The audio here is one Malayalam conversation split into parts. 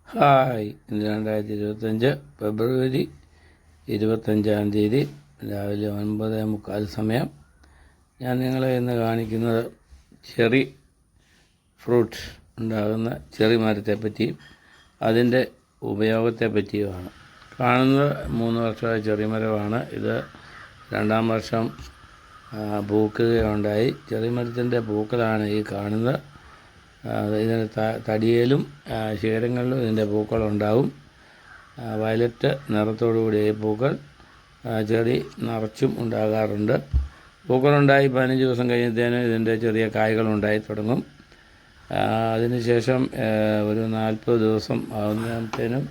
ഹായ്, ഇന്ന് 2025 ഫെബ്രുവരി 25-ാം തീയതി രാവിലെ 9:45 സമയം. ഞാൻ നിങ്ങളെ ഇന്ന് കാണിക്കുന്നത് ചെറി ഫ്രൂട്ട് ഉണ്ടാകുന്ന ചെറി മരത്തെ പറ്റിയും അതിൻ്റെ ഉപയോഗത്തെ പറ്റിയുമാണ്. കാണുന്നത് 3 വർഷമായ ചെറി മരമാണ്. ഇത് 2-ാം വർഷം പൂക്കുകയുണ്ടായി. ചെറി മരത്തിൻ്റെ പൂക്കളാണ് ഈ കാണുന്നത്. ഇതിന് തടിയിലും ശിഖരങ്ങളിലും ഇതിൻ്റെ പൂക്കളുണ്ടാവും. വയലറ്റ് നിറത്തോടുകൂടിയ ഈ പൂക്കൾ ചെടി നിറച്ചും ഉണ്ടാകാറുണ്ട്. പൂക്കളുണ്ടായി 15 ദിവസം കഴിയുമ്പോഴത്തേനും ഇതിൻ്റെ ചെറിയ കായ്കളുണ്ടായി തുടങ്ങും. അതിനുശേഷം ഒരു 40 ദിവസം ആകുമ്പോഴത്തേനും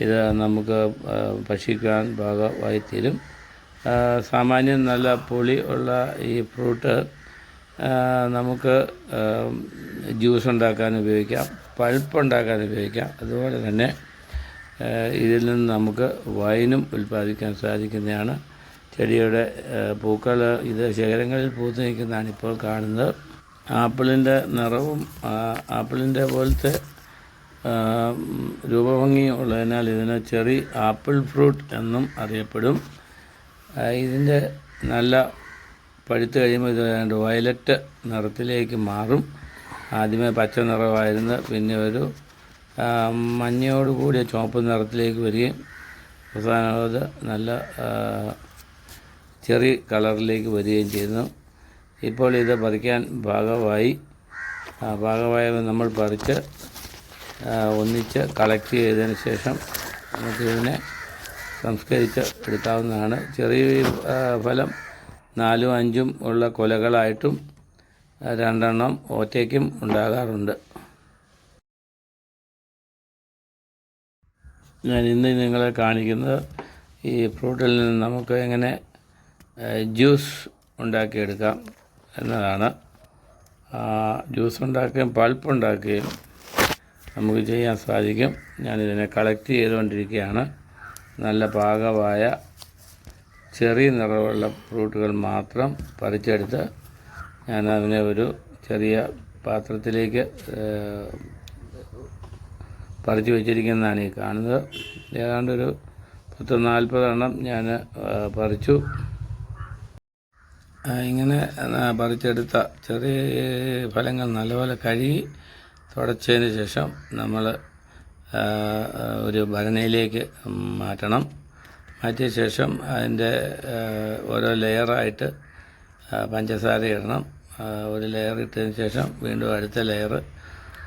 ഇത് നമുക്ക് ഭക്ഷിക്കാൻ പാകമായിത്തീരും. സാമാന്യം നല്ല പുളി ഉള്ള ഈ ഫ്രൂട്ട് നമുക്ക് ജ്യൂസ് ഉണ്ടാക്കാൻ ഉപയോഗിക്കാം, പൾപ്പ് ഉണ്ടാക്കാൻ ഉപയോഗിക്കാം. അതുപോലെ തന്നെ ഇതിൽ നിന്ന് നമുക്ക് വൈനും ഉൽപ്പാദിക്കാൻ സാധിക്കുന്നതാണ്. ചെടിയുടെ പൂക്കൾ ഇത് ശിഖരങ്ങളിൽ പൂത്ത് നിൽക്കുന്നതാണ് ഇപ്പോൾ കാണുന്നത്. ആപ്പിളിൻ്റെ നിറവും ആപ്പിളിൻ്റെ പോലത്തെ രൂപഭംഗിയും ഉള്ളതിനാൽ ഇതിന് ചെറി ആപ്പിൾ ഫ്രൂട്ട് എന്നും അറിയപ്പെടും. ഇതിൻ്റെ നല്ല പഴുത്ത് കഴിയുമ്പോൾ ഇത് വയലറ്റ് നിറത്തിലേക്ക് മാറും. ആദ്യമേ പച്ച നിറമായിരുന്നു, പിന്നെ ഒരു മഞ്ഞയോട് കൂടിയ ചുവപ്പ് നിറത്തിലേക്ക് വരികയും അവസാനം അത് നല്ല ചെറി കളറിലേക്ക് വരികയും ചെയ്യുന്നു. ഇപ്പോൾ ഇത് പറിക്കാൻ പാകമായി നമ്മൾ പറിച്ച് ഒന്നിച്ച് കളക്ട് ചെയ്തതിന് ശേഷം നമുക്കിതിനെ സംസ്കരിച്ച് എടുക്കാവുന്നതാണ്. ചെറിയ ഫലം 4ഉം 5ഉം ഉള്ള കൊലകളായിട്ടും 2 ഒറ്റയ്ക്കും ഉണ്ടാകാറുണ്ട്. ഞാൻ ഇന്ന് നിങ്ങളെ കാണിക്കുന്നത് ഈ ഫ്രൂട്ടിൽ നിന്ന് നമുക്ക് എങ്ങനെ ജ്യൂസ് ഉണ്ടാക്കിയെടുക്കാം എന്നതാണ്. ജ്യൂസ് ഉണ്ടാക്കുകയും പൾപ്പ് ഉണ്ടാക്കുകയും നമുക്ക് ചെയ്യാൻ സാധിക്കും. ഞാനിതിനെ കളക്ട് ചെയ്തുകൊണ്ടിരിക്കുകയാണ്. നല്ല പാകമായ ചെറിയ നിറമുള്ള ഫ്രൂട്ടുകൾ മാത്രം പറിച്ചെടുത്ത് ഞാൻ അതിനെ ഒരു ചെറിയ പാത്രത്തിലേക്ക് പറിച്ചു വെച്ചിരിക്കുന്നതാണ് ഈ കാണുന്നത്. ഏതാണ്ട് ഒരു 40 ഞാൻ പറിച്ചു. ഇങ്ങനെ പറിച്ചെടുത്ത ചെറിയ ഫലങ്ങൾ നല്ലപോലെ കഴുകി തുടച്ചതിന് ശേഷം നമ്മൾ ഒരു ഭരണിയിലേക്ക് മാറ്റണം. മാറ്റിയ ശേഷം അതിൻ്റെ ഓരോ ലെയറായിട്ട് പഞ്ചസാര ഇടണം. ഒരു ലെയർ ഇട്ടതിന് ശേഷം വീണ്ടും അടുത്ത ലെയർ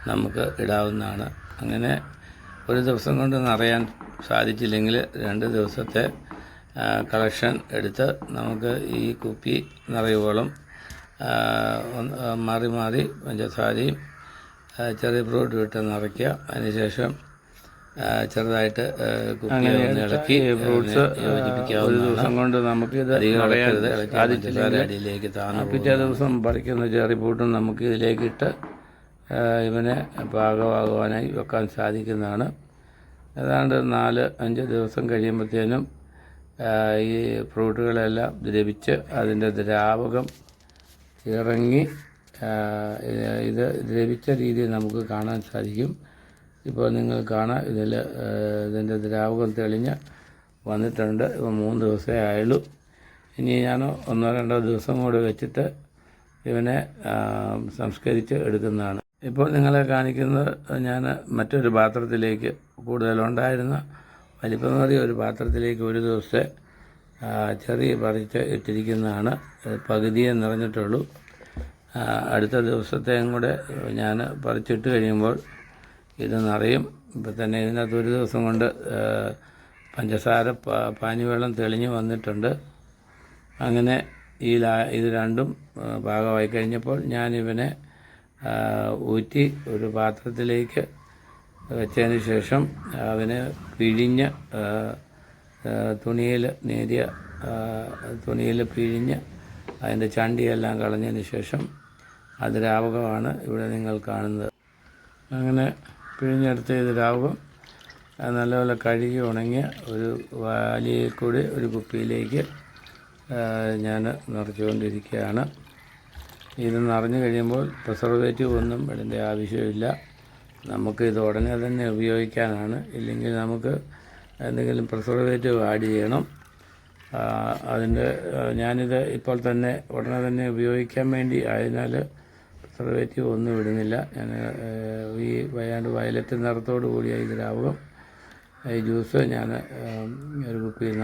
നമുക്ക് ഇടാവുന്നതാണ്. അങ്ങനെ ഒരു ദിവസം കൊണ്ട് നിറയാൻ സാധിച്ചില്ലെങ്കിൽ 2 ദിവസത്തെ കളക്ഷൻ എടുത്ത് നമുക്ക് ഈ കുപ്പി നിറയുവോളം മാറി പഞ്ചസാരയും ചെറിയ ഫ്രൂട്ട് ഇട്ട് നിറയ്ക്കുക. അതിനുശേഷം ചെറുതായിട്ട് ഇളക്കി ഫ്രൂട്ട്സ് ഒരു ദിവസം കൊണ്ട് നമുക്കിത് അടിയിലേക്ക് താന്നു. പിറ്റേ ദിവസം പറിക്കുന്ന ചെറി ഫ്രൂട്ടും നമുക്ക് ഇതിലേക്ക് ഇട്ട് ഇവനെ പാകമാകുവാനായി വെക്കാൻ സാധിക്കുന്നതാണ്. ഏതാണ്ട് 4-5 ദിവസം കഴിയുമ്പോഴത്തേനും ഈ ഫ്രൂട്ടുകളെല്ലാം ദ്രവിച്ച് അതിൻ്റെ ദ്രാവകം ഇറങ്ങി ഇത് ദ്രവിച്ച രീതിയിൽ നമുക്ക് കാണാൻ സാധിക്കും. ഇപ്പോൾ നിങ്ങൾ കാണാം, ഇതിൻ്റെ ദ്രാവകം തെളിഞ്ഞ് വന്നിട്ടുണ്ട്. ഇപ്പോൾ 3 ദിവസമേ ആയുള്ളൂ. ഇനി ഞാൻ 1-2 ദിവസം കൂടെ വെച്ചിട്ട് ഇവനെ സംസ്കരിച്ച് എടുക്കുന്നതാണ്. ഇപ്പോൾ നിങ്ങളെ കാണിക്കുന്നത് ഞാൻ മറ്റൊരു പാത്രത്തിലേക്ക്, കൂടുതലുണ്ടായിരുന്ന വലിപ്പമേറിയ ഒരു പാത്രത്തിലേക്ക് ഒരു ദിവസത്തെ ചെറിയ പറിച്ച് ഇട്ടിരിക്കുന്നതാണ്. പകുതിയെ നിറഞ്ഞിട്ടുള്ളൂ. അടുത്ത ദിവസത്തെയും കൂടെ ഞാൻ പറിച്ചിട്ട് കഴിയുമ്പോൾ ഇത് നിറയും. ഇപ്പം തന്നെ ഇതിനകത്ത് ഒരു ദിവസം കൊണ്ട് പഞ്ചസാര പാനിവെള്ളം തെളിഞ്ഞ് വന്നിട്ടുണ്ട്. അങ്ങനെ ഇത് രണ്ടും പാകമായി കഴിഞ്ഞപ്പോൾ ഞാനിവനെ ഊറ്റി ഒരു പാത്രത്തിലേക്ക് വെച്ചതിന് ശേഷം അവനെ പിഴിഞ്ഞ് തുണിയിൽ പിഴിഞ്ഞ് അതിൻ്റെ ചണ്ടിയെല്ലാം കളഞ്ഞതിന് ശേഷം അത് ദ്രാവകമാണ് ഇവിടെ നിങ്ങൾ കാണുന്നത്. അങ്ങനെ പിഴിഞ്ഞെടുത്ത ഈ ദ്രാവകം നല്ലപോലെ കഴുകി ഉണങ്ങിയ ഒരു വാലിയിൽ കൂടി ഒരു കുപ്പിയിലേക്ക് ഞാൻ നിറച്ചുകൊണ്ടിരിക്കുകയാണ്. ഇത് നിറഞ്ഞു കഴിയുമ്പോൾ പ്രിസർവേറ്റീവ് ഒന്നും ഇടേണ്ട ആവശ്യമില്ല. നമുക്ക് ഇത് ഉടനെ തന്നെ ഉപയോഗിക്കാനാണ്. ഇല്ലെങ്കിൽ നമുക്ക് എന്തെങ്കിലും പ്രിസർവേറ്റീവ് ആഡ് ചെയ്യണം. ഞാനിത് ഇപ്പോൾ തന്നെ ഉടനെ തന്നെ ഉപയോഗിക്കാൻ വേണ്ടി ആയതിനാൽ പ്രിസർവേറ്റീവ് ഒന്നും ഇടുന്നില്ല. ഞാൻ ഈ വയലറ്റ് നിറത്തോടു കൂടിയ ഈ ദ്രാവകം ഈ ജ്യൂസ് ഞാൻ ഒരു കുപ്പിയിൽ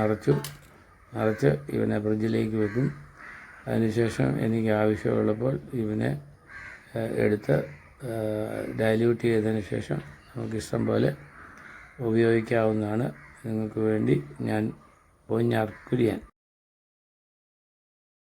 നിറച്ച് ഇവനെ ഫ്രിഡ്ജിലേക്ക് വെക്കും. അതിനുശേഷം എനിക്ക് ആവശ്യമുള്ളപ്പോൾ ഇവനെ എടുത്ത് ഡൈല്യൂട്ട് ചെയ്തതിന് ശേഷം നമുക്കിഷ്ടം പോലെ ഉപയോഗിക്കാവുന്നതാണ്. നിങ്ങൾക്ക് വേണ്ടി ഞാൻ പൊഞ്ഞാർ കുര്യൻ.